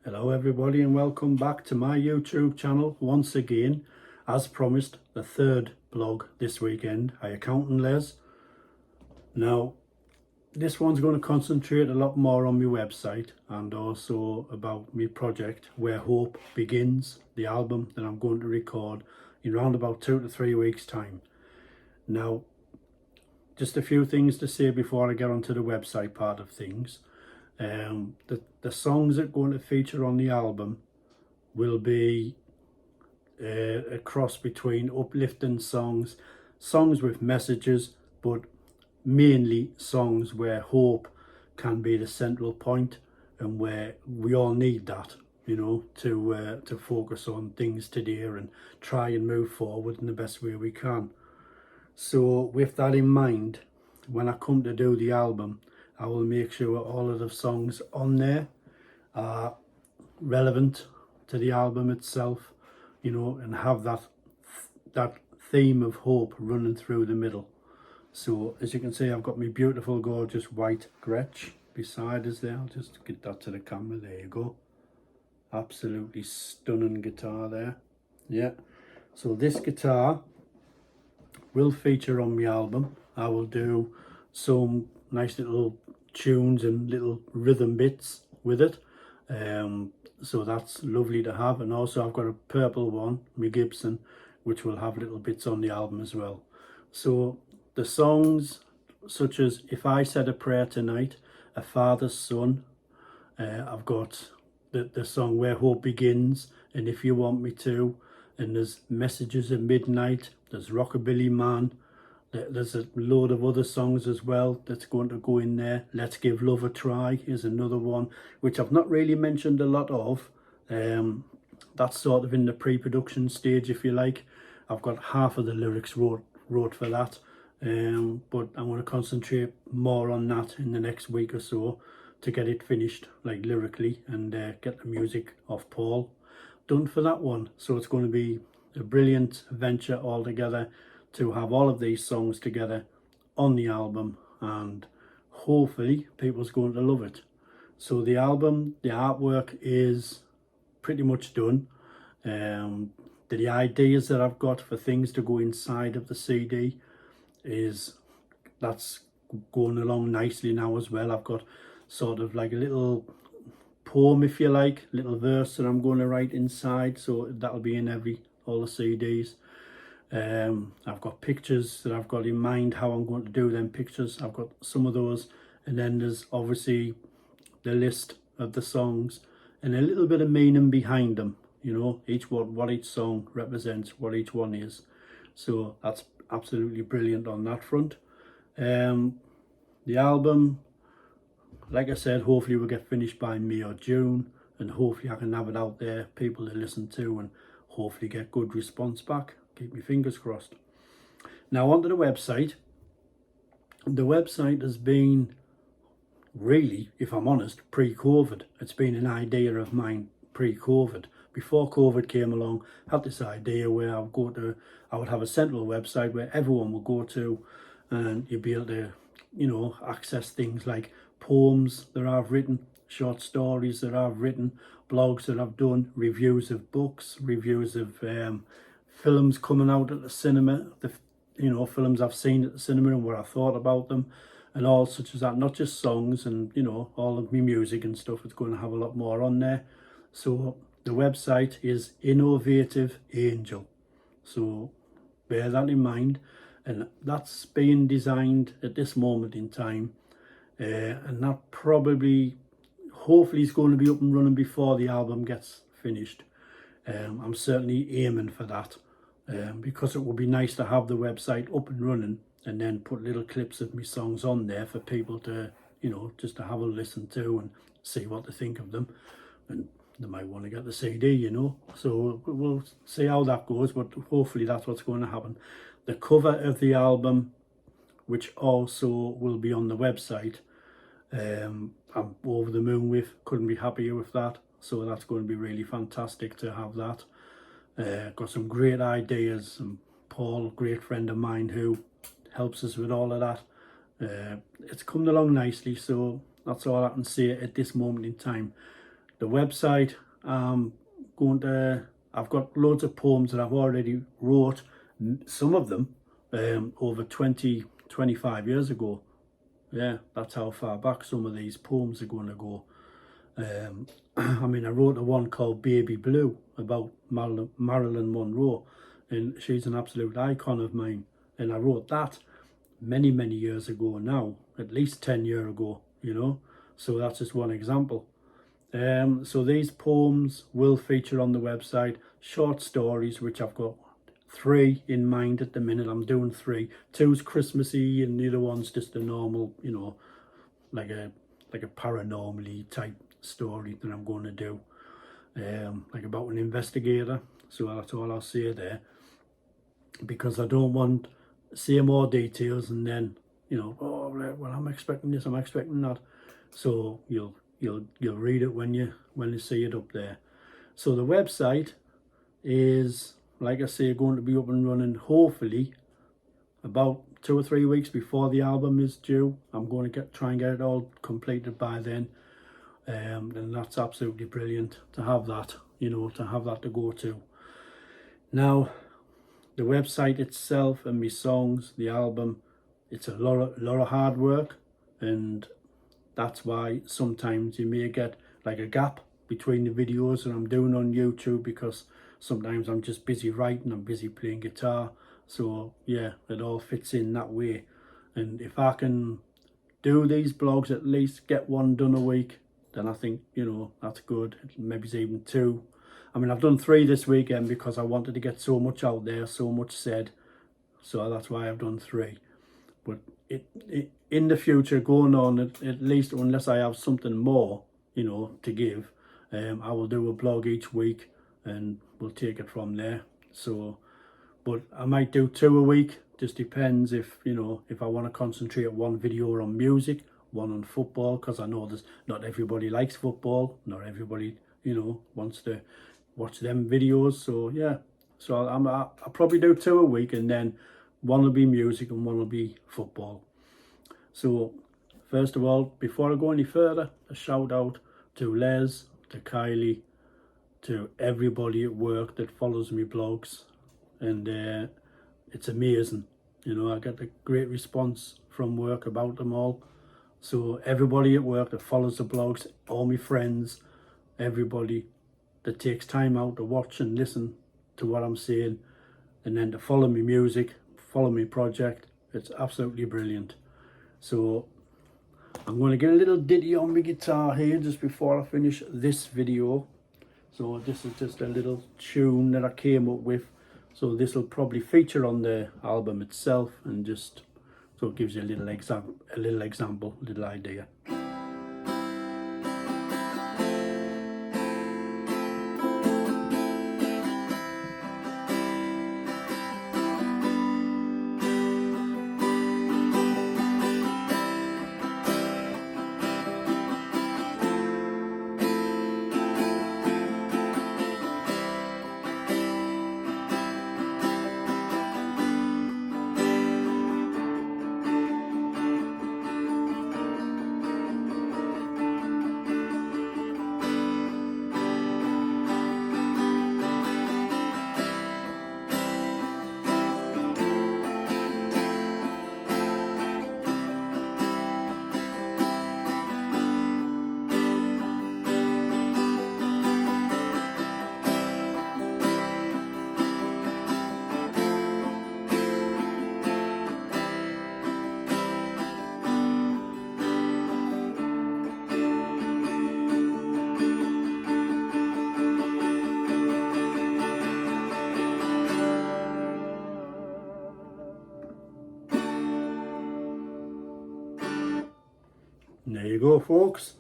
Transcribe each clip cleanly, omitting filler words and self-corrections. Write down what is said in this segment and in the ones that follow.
Hello everybody and welcome back to my YouTube channel once again. As promised, the third blog this weekend, I Accountant Les. Now this one's going to concentrate a lot more on my website and also about my project Where Hope Begins, the album that I'm going to record in around about 2 to 3 weeks time. Now just a few things to say before I get onto the website part of things. The songs that are going to feature on the album will be a cross between uplifting songs, songs with messages, but mainly songs where hope can be the central point and where we all need that, you know, to focus on things today and try and move forward in the best way we can. So with that in mind, when I come to do the album, I will make sure all of the songs on there are relevant to the album itself, you know, and have that theme of hope running through the middle. So as you can see, I've got my beautiful, gorgeous white Gretsch beside us there. I'll just get that to the camera. There you go. Absolutely stunning guitar there. Yeah. So this guitar will feature on my album. I will do some nice little tunes and little rhythm bits with it, so that's lovely to have. And also I've got a purple one, my Gibson, which will have little bits on the album as well. So the songs such as If I Said a Prayer Tonight, A Father's Son, I've got the song Where Hope Begins and If You Want Me To, and there's Messages at Midnight, there's Rockabilly Man, there's a load of other songs as well that's going to go in there. Let's Give Love a Try is another one which I've not really mentioned a lot of. That's sort of in the pre-production stage, if you like. I've got half of the lyrics wrote for that, but I'm going to concentrate more on that in the next week or so to get it finished, like lyrically, and get the music off Paul done for that one. So it's going to be a brilliant adventure altogether to have all of these songs together on the album, and hopefully people's going to love it. So the album, the artwork is pretty much done. The ideas that I've got for things to go inside of the CD that's going along nicely now as well. I've got sort of like a little poem, if you like, little verse that I'm going to write inside, so that'll be in all the CDs. I've got pictures that I've got in mind how I'm going to do them pictures. I've got some of those, and then there's obviously the list of the songs and a little bit of meaning behind them, you know, what each song represents, what each one is. So that's absolutely brilliant on that front. The album, like I said, hopefully we'll get finished by May or June, and hopefully I can have it out there, people to listen to, and hopefully get good response back. Keep my fingers crossed. Now onto the website. The website has been really, if I'm honest, pre-COVID. It's been an idea of mine pre-COVID. Before COVID came along, I had this idea where I would have a central website where everyone would go to, and you'd be able to, you know, access things like poems that I've written, short stories that I've written, blogs that I've done, reviews of books, reviews of films coming out at the cinema, films I've seen at the cinema and what I thought about them, and all such as that. Not just songs and, you know, all of my music and stuff. It's going to have a lot more on there. So the website is Innovative Angel, so bear that in mind. And that's being designed at this moment in time, and that probably, hopefully, is going to be up and running before the album gets finished. I'm certainly aiming for that, because it would be nice to have the website up and running and then put little clips of my songs on there for people to, you know, just to have a listen to and see what they think of them. And they might want to get the CD, you know. So we'll see how that goes, but hopefully that's what's going to happen. The cover of the album, which also will be on the website, I'm over the moon with, couldn't be happier with that. So that's going to be really fantastic to have that. Got some great ideas, and Paul, great friend of mine who helps us with all of that. It's coming along nicely, so that's all I can say at this moment in time. The website, I've got loads of poems that I've already wrote, some of them over 25 years ago. Yeah, that's how far back some of these poems are going to go. I mean, I wrote a one called Baby Blue about Marilyn Monroe, and she's an absolute icon of mine. And I wrote that many, many years ago now, at least 10 years ago, you know. So that's just one example. So these poems will feature on the website, short stories, which I've got 3 in mind at the minute. I'm doing 3. 2's Christmassy and the other one's just a normal, you know, like a paranormally type story that I'm going to do, like about an investigator. So that's all I'll say there, because I don't want to say more details and then, you know, oh well, I'm expecting this, I'm expecting that. So you'll read it when you see it up there. So the website is, like I say, going to be up and running hopefully about 2 or 3 weeks before the album is due. I'm going to try and get it all completed by then, and that's absolutely brilliant to have that, you know, to have that to go to. Now, the website itself and my songs, the album, it's a lot of hard work, and that's why sometimes you may get like a gap between the videos that I'm doing on YouTube, because sometimes I'm just busy writing, I'm busy playing guitar. So yeah, it all fits in that way. And if I can do these blogs, at least get one done a week, then I think, you know, that's good. Maybe it's even 2. I mean, I've done 3 this weekend because I wanted to get so much out there, so much said. So that's why I've done 3. But in the future, going on, at least unless I have something more, you know, to give, I will do a blog each week and we'll take it from there. So, but I might do 2 a week, just depends if, you know, if I want to concentrate one video on music, one on football, because I know there's not everybody likes football, not everybody, you know, wants to watch them videos. So yeah, so I'll probably do 2 a week, and then one will be music and one will be football. So first of all, before I go any further, a shout out to Les, to Kylie, to everybody at work that follows me blogs, and it's amazing, you know, I get a great response from work about them all. So everybody at work that follows the blogs, all my friends, everybody that takes time out to watch and listen to what I'm saying, and then to follow me music, follow me project, it's absolutely brilliant. So I'm going to get a little ditty on my guitar here just before I finish this video. So this is just a little tune that I came up with. So this will probably feature on the album itself, and just so it gives you a little example, a little idea. And there you go, folks.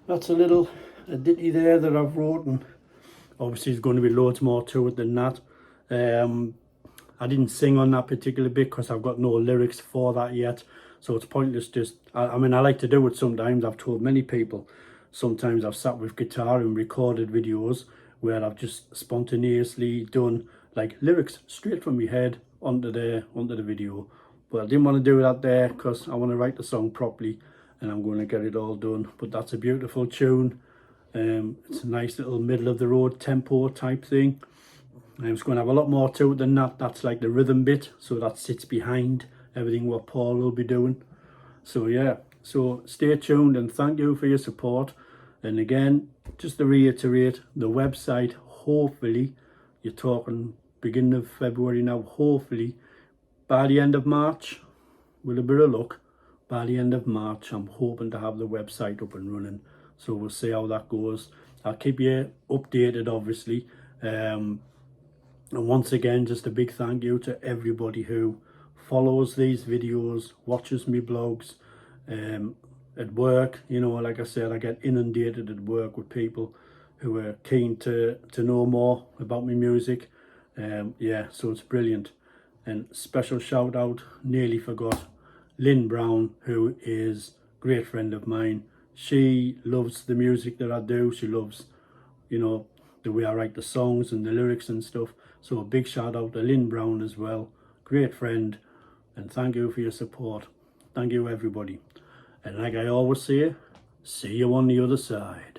That's a ditty there that I've wrote, and obviously there's going to be loads more to it than that. I didn't sing on that particular bit because I've got no lyrics for that yet, so it's pointless. Just I mean, I like to do it sometimes. I've told many people, sometimes I've sat with guitar and recorded videos where I've just spontaneously done like lyrics straight from my head onto the video. But I didn't want to do that there because I want to write the song properly, and I'm going to get it all done. But that's a beautiful tune. It's a nice little middle of the road tempo type thing. It's going to have a lot more to it than that. That's like the rhythm bit, so that sits behind everything what Paul will be doing. So yeah, so stay tuned and thank you for your support. And again, just to reiterate, the website, hopefully, you're talking beginning of February now, hopefully by the end of March, with a bit of luck, by the end of March, I'm hoping to have the website up and running. So we'll see how that goes. I'll keep you updated, obviously. And once again, just a big thank you to everybody who follows these videos, watches me blogs. At work, you know, like I said, I get inundated at work with people who are keen to know more about my music. Yeah, so it's brilliant. And special shout out, nearly forgot, Lynn Brown, who is a great friend of mine. She loves the music that I do. She loves, you know, the way I write the songs and the lyrics and stuff. So a big shout out to Lynn Brown as well. Great friend. And thank you for your support. Thank you, everybody. And like I always say, see you on the other side.